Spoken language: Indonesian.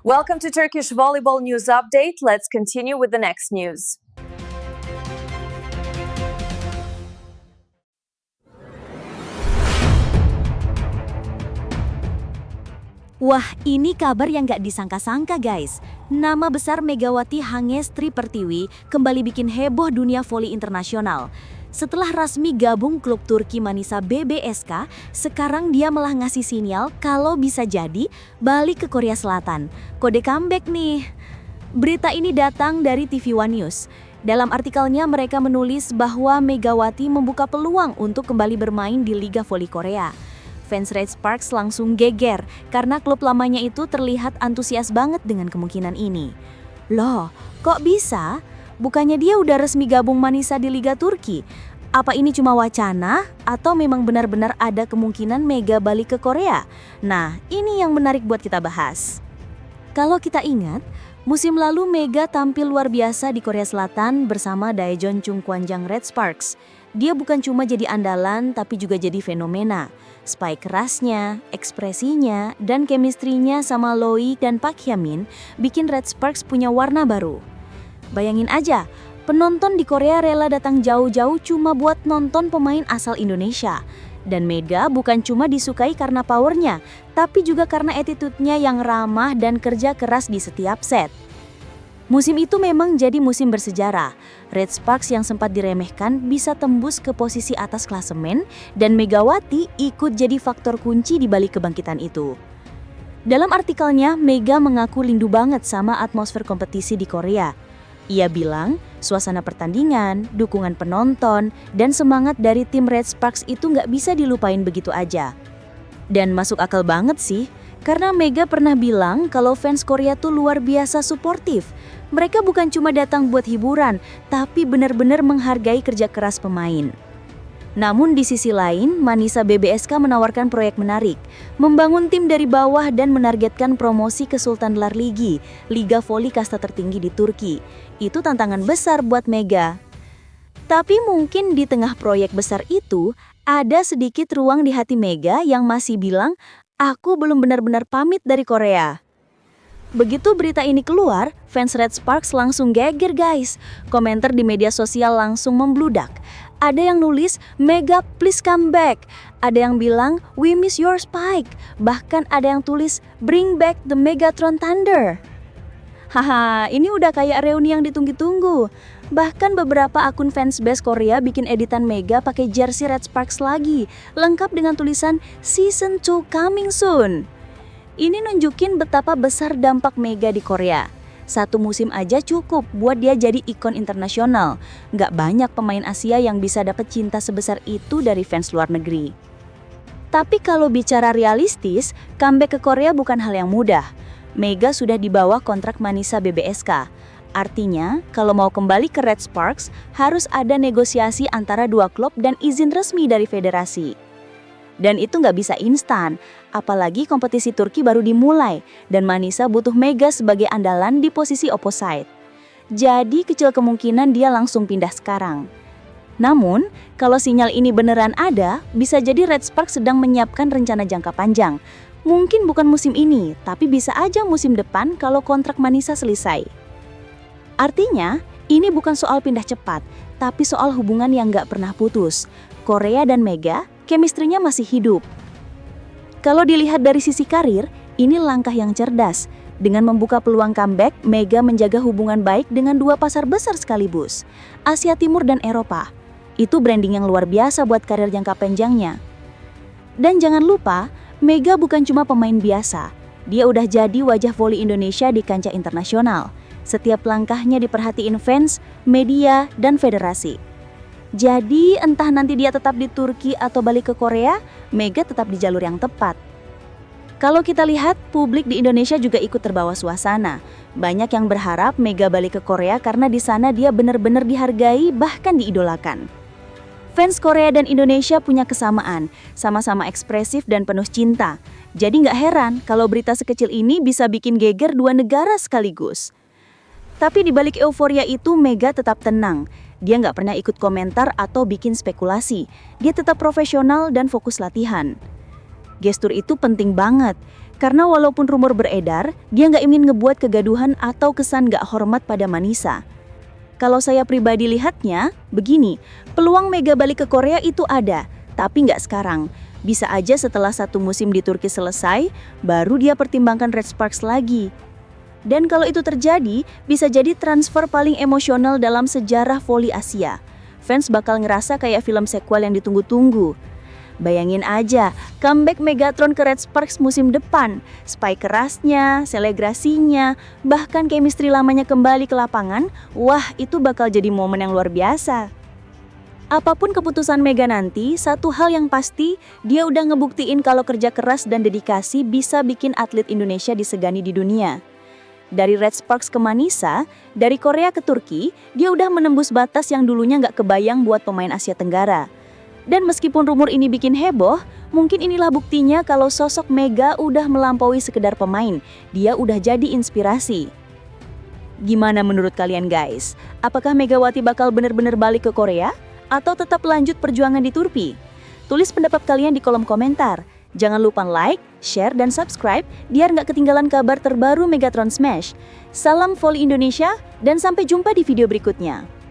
Welcome to Turkish Volleyball News Update. Let's continue with the next news. Wah, ini kabar yang gak disangka-sangka guys. Nama besar Megawati Hangestri Pertiwi kembali bikin heboh dunia voli internasional. Setelah resmi gabung klub Turki Manisa BBSK, sekarang dia malah ngasih sinyal kalau bisa jadi balik ke Korea Selatan. Kode comeback nih. Berita ini datang dari TV One News. Dalam artikelnya mereka menulis bahwa Megawati membuka peluang untuk kembali bermain di Liga Voli Korea. Fans Red Sparks langsung geger karena klub lamanya itu terlihat antusias banget dengan kemungkinan ini. Loh, kok bisa? Bukannya dia udah resmi gabung Manisa di Liga Turki? Apa ini cuma wacana atau memang benar-benar ada kemungkinan Mega balik ke Korea? Nah, ini yang menarik buat kita bahas. Kalau kita ingat, musim lalu Mega tampil luar biasa di Korea Selatan bersama Daejeon Chungkwanjang Red Sparks. Dia bukan cuma jadi andalan tapi juga jadi fenomena. Spike kerasnya, ekspresinya, dan chemistry-nya sama Loic dan Park Hye-min bikin Red Sparks punya warna baru. Bayangin aja, penonton di Korea rela datang jauh-jauh cuma buat nonton pemain asal Indonesia. Dan Mega bukan cuma disukai karena powernya, tapi juga karena attitude-nya yang ramah dan kerja keras di setiap set. Musim itu memang jadi musim bersejarah. Red Sparks yang sempat diremehkan bisa tembus ke posisi atas klasemen dan Megawati ikut jadi faktor kunci di balik kebangkitan itu. Dalam artikelnya, Mega mengaku rindu banget sama atmosfer kompetisi di Korea. Ia bilang, suasana pertandingan, dukungan penonton, dan semangat dari tim Red Sparks itu nggak bisa dilupain begitu aja. Dan masuk akal banget sih, karena Mega pernah bilang kalau fans Korea tuh luar biasa suportif. Mereka bukan cuma datang buat hiburan, tapi benar-benar menghargai kerja keras pemain. Namun di sisi lain, Manisa BBSK menawarkan proyek menarik, membangun tim dari bawah dan menargetkan promosi ke Sultan Larligi, Liga Voli kasta tertinggi di Turki. Itu tantangan besar buat Mega. Tapi mungkin di tengah proyek besar itu, ada sedikit ruang di hati Mega yang masih bilang, aku belum benar-benar pamit dari Korea. Begitu berita ini keluar, fans Red Sparks langsung geger guys. Komentar di media sosial langsung membludak. Ada yang nulis, Mega please come back. Ada yang bilang, we miss your Spike. Bahkan ada yang tulis, bring back the Megatron Thunder. Haha, ini udah kayak reuni yang ditunggu-tunggu. Bahkan beberapa akun fansbase Korea bikin editan Mega pakai jersey Red Sparks lagi, lengkap dengan tulisan Season 2 coming soon. Ini nunjukin betapa besar dampak Mega di Korea. Satu musim aja cukup buat dia jadi ikon internasional. Nggak banyak pemain Asia yang bisa dapat cinta sebesar itu dari fans luar negeri. Tapi kalau bicara realistis, comeback ke Korea bukan hal yang mudah. Mega sudah di bawah kontrak Manisa BBSK. Artinya, kalau mau kembali ke Red Sparks, harus ada negosiasi antara dua klub dan izin resmi dari federasi. Dan itu nggak bisa instan, apalagi kompetisi Turki baru dimulai dan Manisa butuh Mega sebagai andalan di posisi opposite. Jadi kecil kemungkinan dia langsung pindah sekarang. Namun, kalau sinyal ini beneran ada, bisa jadi Red Sparks sedang menyiapkan rencana jangka panjang. Mungkin bukan musim ini, tapi bisa aja musim depan kalau kontrak Manisa selesai. Artinya, ini bukan soal pindah cepat, tapi soal hubungan yang nggak pernah putus. Korea dan Mega, chemistry-nya masih hidup. Kalau dilihat dari sisi karir, ini langkah yang cerdas. Dengan membuka peluang comeback, Mega menjaga hubungan baik dengan dua pasar besar sekaligus, Asia Timur dan Eropa. Itu branding yang luar biasa buat karir jangka panjangnya. Dan jangan lupa, Mega bukan cuma pemain biasa. Dia udah jadi wajah voli Indonesia di kancah internasional. Setiap langkahnya diperhatiin fans, media, dan federasi. Jadi entah nanti dia tetap di Turki atau balik ke Korea, Mega tetap di jalur yang tepat. Kalau kita lihat, publik di Indonesia juga ikut terbawa suasana. Banyak yang berharap Mega balik ke Korea karena di sana dia benar-benar dihargai bahkan diidolakan. Fans Korea dan Indonesia punya kesamaan, sama-sama ekspresif dan penuh cinta. Jadi nggak heran kalau berita sekecil ini bisa bikin geger dua negara sekaligus. Tapi di balik euforia itu Mega tetap tenang. Dia nggak pernah ikut komentar atau bikin spekulasi. Dia tetap profesional dan fokus latihan. Gestur itu penting banget, Karena walaupun rumor beredar, dia nggak ingin ngebuat kegaduhan atau kesan nggak hormat pada Manisa. Kalau saya pribadi lihatnya, begini, peluang Mega balik ke Korea itu ada, tapi nggak sekarang. Bisa aja setelah 1 musim di Turki selesai, baru dia pertimbangkan Red Sparks lagi. Dan kalau itu terjadi, bisa jadi transfer paling emosional dalam sejarah voli Asia. Fans bakal ngerasa kayak film sequel yang ditunggu-tunggu. Bayangin aja, comeback Megatron ke Red Sparks musim depan. Spike kerasnya, selebrasinya, bahkan chemistry lamanya kembali ke lapangan. Wah, itu bakal jadi momen yang luar biasa. Apapun keputusan Mega nanti, satu hal yang pasti, dia udah ngebuktiin kalau kerja keras dan dedikasi bisa bikin atlet Indonesia disegani di dunia. Dari Red Sparks ke Manisa, dari Korea ke Turki, dia udah menembus batas yang dulunya nggak kebayang buat pemain Asia Tenggara. Dan meskipun rumor ini bikin heboh, mungkin inilah buktinya kalau sosok Mega udah melampaui sekedar pemain, dia udah jadi inspirasi. Gimana menurut kalian guys? Apakah Megawati bakal bener-bener balik ke Korea? Atau tetap lanjut perjuangan di Turki? Tulis pendapat kalian di kolom komentar. Jangan lupa like, share, dan subscribe biar nggak ketinggalan kabar terbaru Megatron Smash. Salam Voli Indonesia dan sampai jumpa di video berikutnya.